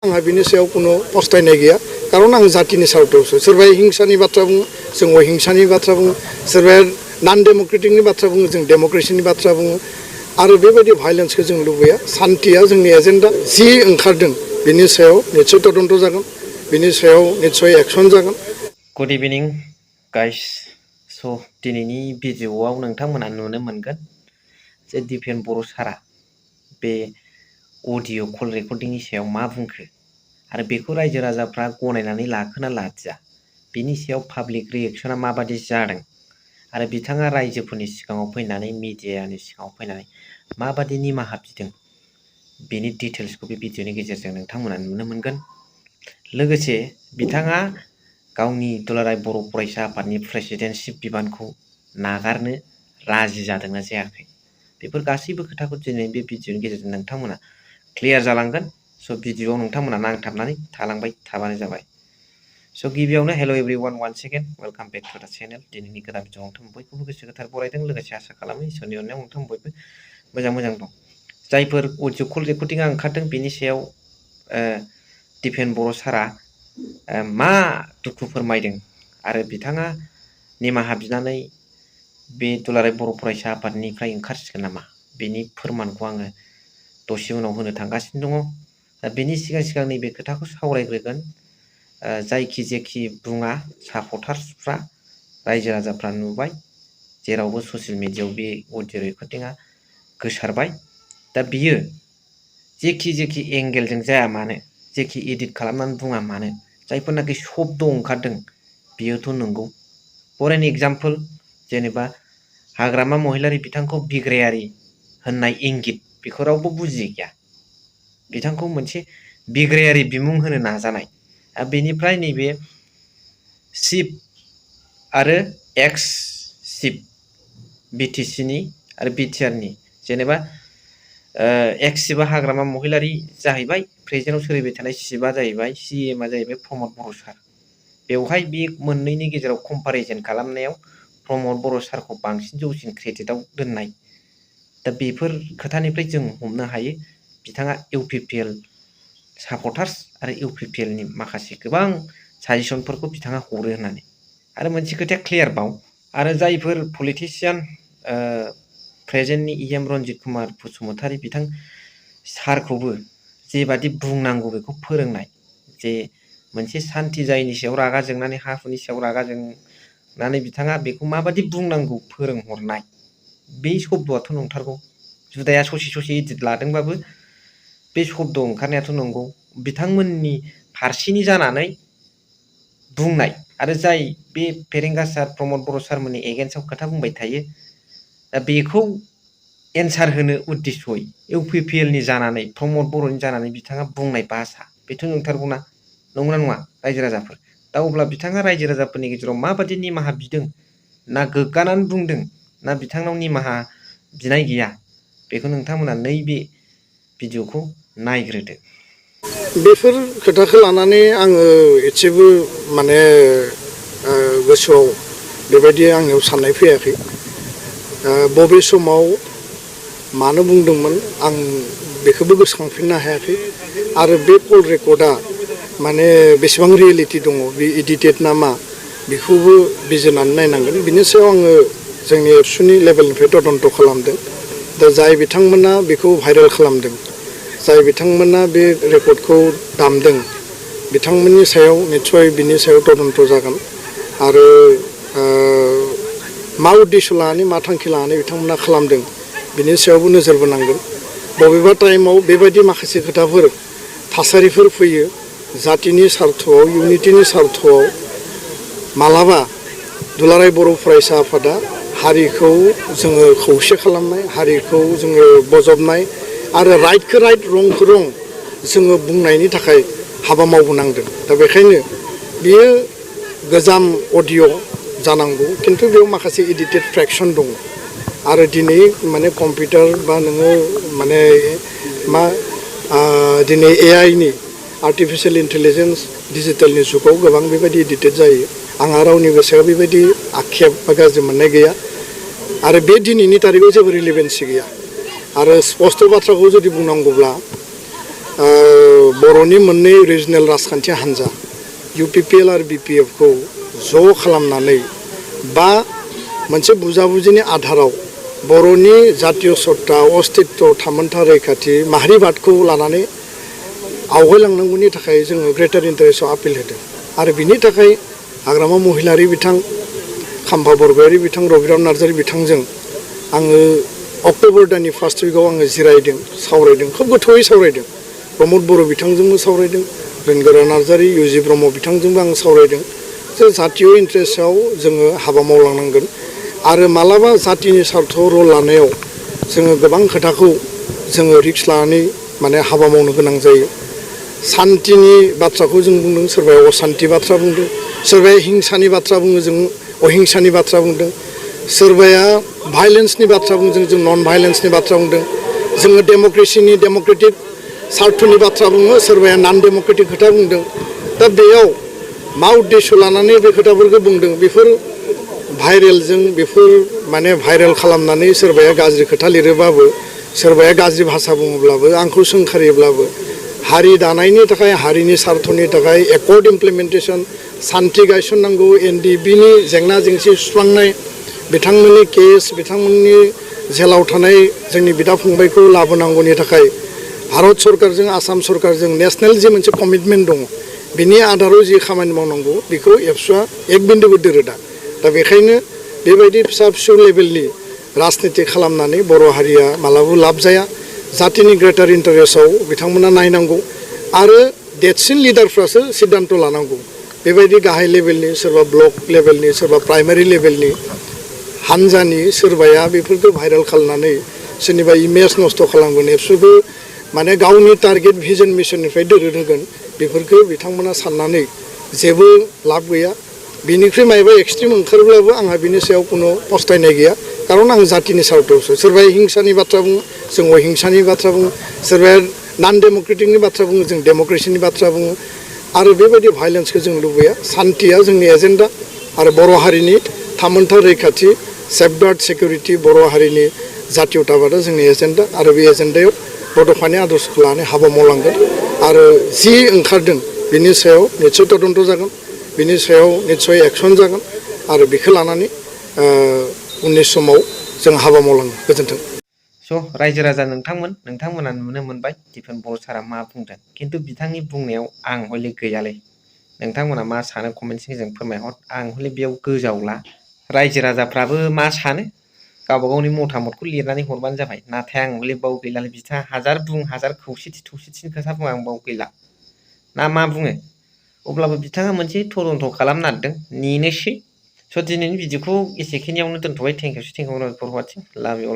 आंहा बिनि सायाव कुनु पस्थायनाय गैया कारन आं जातिनि सार्थआवसो सोरबाया हिंसानि बाथ्रा बुङो जों हिंसानि बाथ्रा बुङो सोरबाया नन डेमोक्रेटिकनि बाथ्रा बुङो जों डेमोक्रेसिनि बाथ्रा बुङो आरो बेबायदि भायलेन्सखौ जों लुबैया सान्थिया जोंनि एजेन्डा जि ओंखारदों बिनि सायाव निश्चय तदन्त जागोन बिनि सायाव निश्चय एक्सन जागोन। गुड इभिनिं गाइस स' दिनैनि भिडिअ'आव नोंथांमोना नुनो मोनगोन जे दिपेन बर' सारा बे अडिअ' कल रेकर्डिंनि सायाव मा बुंखो आरो बेखौ रायजो राजाफ्रा गनायनानै लाखोना लादिया बिनि सायाव पाब्लिक रिएक्सना माबादि जादों आरो बिथाङा रायजोफोरनि सिगाङाव फैनानै मिडियानि सिगाङाव फैनानै माबादि निमाहा बिदों बेनि डिटेल्सखौ बे भिडिअ'नि गेजेरजों नोंथांमोना नुनो मोनगोन। लोगोसे बिथाङा गावनि दुलाराय बर' फरायसा आफादनि प्रेसिडेन्टशिप बिबानखौ नागारनो राजि जादोंना जायाखै बेफोर गासैबो खोथाखौ दिनै बे भिडिअ'नि गेजेरजों नोंथांमोना क्लियार जालांगोन। स' भिडिअ'आव नोंथांमोना नांथाबनानै थालांबाय थाबानो जाबाय। स' गिबियावनो हेल' everyone one second welcome back to the channel. दिनैनि गोदान भिडिअ'आव नोंथांमोन बयखौबो गोसो गोथार बरायदों लोगोसे आसा खालामो इसोरनि अननायाव नोंथांमोन बयबो मोजां दं। जायफोर अडिअ' कल रेकर्डिंआ ओंखारदों बेनि सायाव दिपेन बर' सारा मा दुखु फोरमायदों आरो बिथाङा निमाहा बिनानै बे दुलाराय बर' फरायसा आफादनिफ्राय ओंखारसिगोन नामा बेनि फोरमानखौ आङो दसे उनाव होनो थांगासिनो दङ। दा बेनि सिगां नैबे खोथाखौ सावरायग्रोगोन जायखि जेखि बुङा सापर्टार्सफ्रा रायजो राजाफ्रा नुबाय जेरावबो ससियेल मिडियायाव बे अडिअ' रेकर्डिंआ गोसारबाय। दा बियो जेखि एंगेलजों जाया मानो जेखि एडिट खालामनानै बुङा मानो जायफोरनाखि शब्द ओंखारदों बियोथ' नंगौ। फर एन एग्जाम्पल जेनेबा हाग्रामा महिलारि बिथांखौ बिग्रायारि होननाय इंगित बेखौ रावबो बुजियै गैया। बिथांखौ मोनसे बिग्रायारि बिमुं होनो नाजानाय बेनिफ्राय नैबे चिफ आरो एक्स चिफ बिटिसिनि आरो बिटिआरनि जेनेबा एक्स चिफआ हाग्रामा महिलारि जाहैबाय प्रेजेन्टआव सोलिबाय थानाय चिफआ जाहैबाय सिएमआ जाहैबाय प्रमद बर' सार। बेवहाय बे मोननैनि गेजेराव कम्पारिजन खालामनायाव प्रमद बर' सारखौ बांसिन जौसिन क्रेडिटआव दोननाय। दा बेफोर खोथानिफ्राय जों हमनो हायो बिथाङा इउपिपिएल सापर्टार्स आरो इउपिपिएलनि माखासे गोबां साजेसनफोरखौ बिथाङा हरो होननानै। आरो मोनसे खोथाया क्लियार बाव आरो जायफोर पलिटिसियान प्रेजेन्टनि इएम रन्जित कुमार बसुमतारी बिथां सारखौबो जेबादि बुंनांगौ बेखौ फोरोंनाय जे मोनसे सान्थि जायैनि सायाव रागा जोंनानै हा हुनि सायाव रागा जोंनानै बिथाङा बेखौ माबादि बुंनांगौ फोरोंहरनाय बे शब्दआथ' नंथारगौ। जुदाया ससे एडिट लादोंबाबो बे शब्द ओंखारनायाथ' नंगौ बिथांमोननि फारसेनि जानानै बुंनाय आरो जाय बे फेरेंगा सार प्रमद बर' सारमोननि एगेन्स्टआव खोथा बुंबाय थायो दा बेखौ एन्सार होनो उद्देश्ययै इउपिपिएलनि जानानै प्रमद बर'नि जानानै बिथाङा बुंनाय भाषा बेथ' नंथारगौना नंगौना नङा रायजो राजाफोर। दा अब्ला बिथाङा रायजो राजाफोरनि गेजेराव माबादि निमाहा बिदों ना गोग्गानानै बुंदों ना बिथांनाव निमाहा बिनाय गैया बेखौ नोंथांमोना नैबे भिडिअ'खौ नायग्रोदो। बेफोर खोथाखौ लानानै आङो एसेबो माने गोसोआव बेबायदि आंनियाव साननाय फैयाखै। बबे समाव मानो बुंदोंमोन आं बेखौबो गोसोखांफिननो हायाखै आरो बे कल रेकर्डआ माने बेसेबां रियेलिटि दङ बे एडिटेड ना मा बेखौबो बिजिरनानै नायनांगोन। बिनि सायाव आङो जोंनि एबसुनि लेभेलनिफ्राय तदन्त खालामदों। दा जाय बिथांमोना बेखौ भाइरेल खालामदों जाय बिथांमोना बे रेकर्डखौ दामदों बिथांमोननि सायाव निस्सय बिनि सायाव तदन्त जागोन आरो मा उद्देश्य लानानै मा थांखि लानानै बिथांमोना खालामदों बिनि सायावबो नोजोर बोनांगोन। बबेबा टाइमाव बेबायदि माखासे खोथाफोर थासारिफोर फैयो जातिनि सार्थआव इउनिटिनि सार्थआव मालाबा दुलाराय बर' फरायसा आफादा हारिखौ जोङो खौसे खालामनाय हारिखौ जोङो बजबनाय आरो राइटखौ राइट रंखौ रं जोङो बुंनायनि थाखाय हाबा मावबोनांदों। दा बेखायनो बियो गोजाम अडिअ' जानांगौ खिन्थु बेयाव माखासे एडिटेड फ्रेक्सन दङ आरो दिनै माने कम्पिउटार बा नोङो माने मा दिनै एआइनि आर्टिफिशियेल इन्टेलिजेन्स डिजिटेलनि जुगाव गोबां बेबायदि एडिटेड जायो। आंहा रावनिबो सायाव बेबायदि आक्षेप बा गाज्रि मोननाय गैया आरो बे दिनैनि तारिखाव जेबो रिलेभेन्सि गैया। आरो स्पष्ट बाथ्राखौ जुदि बुंनांगौब्ला बर'नि मोननै रिजनेल राजखान्थि हान्जा UPPL आरो BPF खौ ज' खालामनानै बा मोनसे बुजाबुजिनि आधाराव बर'नि जातीय सत्ता अस्तित्व थामोन्था रैखाथि माहारिबादखौ लानानै आवगायलांनांगौनि थाखाय जोङो ग्रेटार इन्टारेस्टआव आपिल होदों आरो बिनि थाखाय हाग्रामा महिलारि बिथां खाम्फा बरगयारि बिथां रबिराम नार्जारी बिथांजों आङो अक्ट'बर दाननि फार्स्ट उइकआव आङो जिरायदों सावरायदों खोब गोथौयै सावरायदों प्रमद बर' बिथांजोंबो सावरायदों बेंगरा नार्जारी UG ब्रह्म बिथांजोंबो आं सावरायदों जे जातीय इन्टारेस्टआव जोङो हाबा मावलांनांगोन आरो मालाबा जातिनि सार्थआव रल लानायाव जोङो गोबां खोथाखौ जोङो रिक्स लानानै माने हाबा मावनो गोनां जायो शान्तिनि बाथ्राखौ जों बुंदों सोरबाया अशान्ति बाथ्रा बुंदों सोरबाया हिंसानि बाथ्रा बुङो जों अहिंसानि बाथ्रा बुंदों सोरबाया भाइलेन्सनि बाथ्रा बुंदों जों नन भाइलेन्सनि बाथ्रा बुंदों जोङो डेम'क्रेसिनि डेम'क्रेटिक सार्थनि बाथ्रा बुङो सोरबाया नन डेम'क्रेटिक खोथा बुंदों दा बेयाव मा उद्देश्य लानानै बे खोथाफोरखौ बुंदों बेफोर भाइरेलजों बेफोर माने भाइरेल खालामनानै सोरबाया गाज्रि खोथा लिरोबाबो सोरबाया गाज्रि भाषा बुङोब्लाबो आंखौ सोंखारियोब्लाबो हारि दानायनि थाखाय हारिनि सार्थनि थाखाय एकर्ड इमप्लिमेन्टेसन शान्ति गायसननांगौ NDBनि जेंना जेंसि सुस्रांनाय बिथांमोननि केस बिथांमोननि जेलाव थानाय जोंनि बिदा फंबायखौ लाबोनांगौनि थाखाय भारत सरकारजों आसाम सरकारजों नेशनेल जे मोनसे कमिटमेन्ट दङ बिनि आधाराव जि खामानि मावनांगौ बेखौ एबसुआ एक बिन्दुबो दोरोदा दा बेखायनो बेबायदि फिसा फिसौ लेभेलनि राजनिति खालामनानै बर' हारिया मालाबाबो लाब जाया जातिनि ग्रेटार इन्टारेस्टआव बिथांमोना नायनांगौ आरो देरसिन लिडारफ्रासो सिद्धान्त लानांगौ बेबायदि गाहाय लेभेलनि सोरबा ब्लक लेभेलनि सोरबा प्राइमारि लेभेलनि हान्जानि सोरबाया बेफोरखौ भाइरेल खालामनानै सोरनिबा इमेज नस्थ' खालामगोन एबसुबो माने गावनि टारगेट भिजन मिशननिफ्राय दोरोद होगोन बेफोरखौ बिथांमोना साननानै जेबो लाब गैया बिनिख्रुइ मायबा एक्सट्रिम ओंखारब्लाबो आंहा बिनि सायाव कुनु पस्थायनाय गैया खारन आं जातिनि सार्थआवसो सोरबाया हिंसानि बाथ्रा बुङो जों अहिंसानि बाथ्रा बुङो सोरबाया नन डेम'क्रेटिकनि बाथ्रा बुङो जों डेम'क्रेसिनि बाथ्रा बुङो आरो बेबायदि भाइलेन्सखौ जों लुबैया शान्तिया जोंनि एजेन्डा आरो बर' हारिनि थामोन्था रैखाथि सेफगार्ड सिकिउरिटि बर' हारिनि जातीयताबादा जोंनि एजेन्डा आरो बे एजेन्डायाव बड'फानि आदर्शखौ लानानै हाबा मावलांगोन आरो जि ओंखारदों बिनि सायाव निस्सय तदन्त जागोन बिनि सायाव निस्सय एक्सन जागोन आरो बेखौ लानानै उननि समाव जों हाबा मावलांगोन गोजोन्थों स' रायजो राजा नोंथांमोना नुनो मोनबाय दिपेन बर' सारा मा बुंदों खिन्थु बिथांनि बुंनायाव आं हले गैयालै नोंथांमोना मा सानो कमेन्ट सेक्सनजों फोरमायहर आं हले बेयाव गोजावला रायजो राजाफ्राबो मा सानो गावबा गावनि मतामतखौ लिरनानै हरबानो जाबाय नाथाय आं हले बाव गैलालै बिथाङा हाजार बुं हाजार खौसेथिनि खोथा बुङो आं बाव गैला ना मा बुङो अब्लाबो बिथाङा मोनसे तदन्त खालामनो नागिरदों नेनोसै स' दिनैनि भिडिअखौ एसेखिनियावनो दोनथ'बाय थेंक इउ फर वाचिं लाभ इउ अल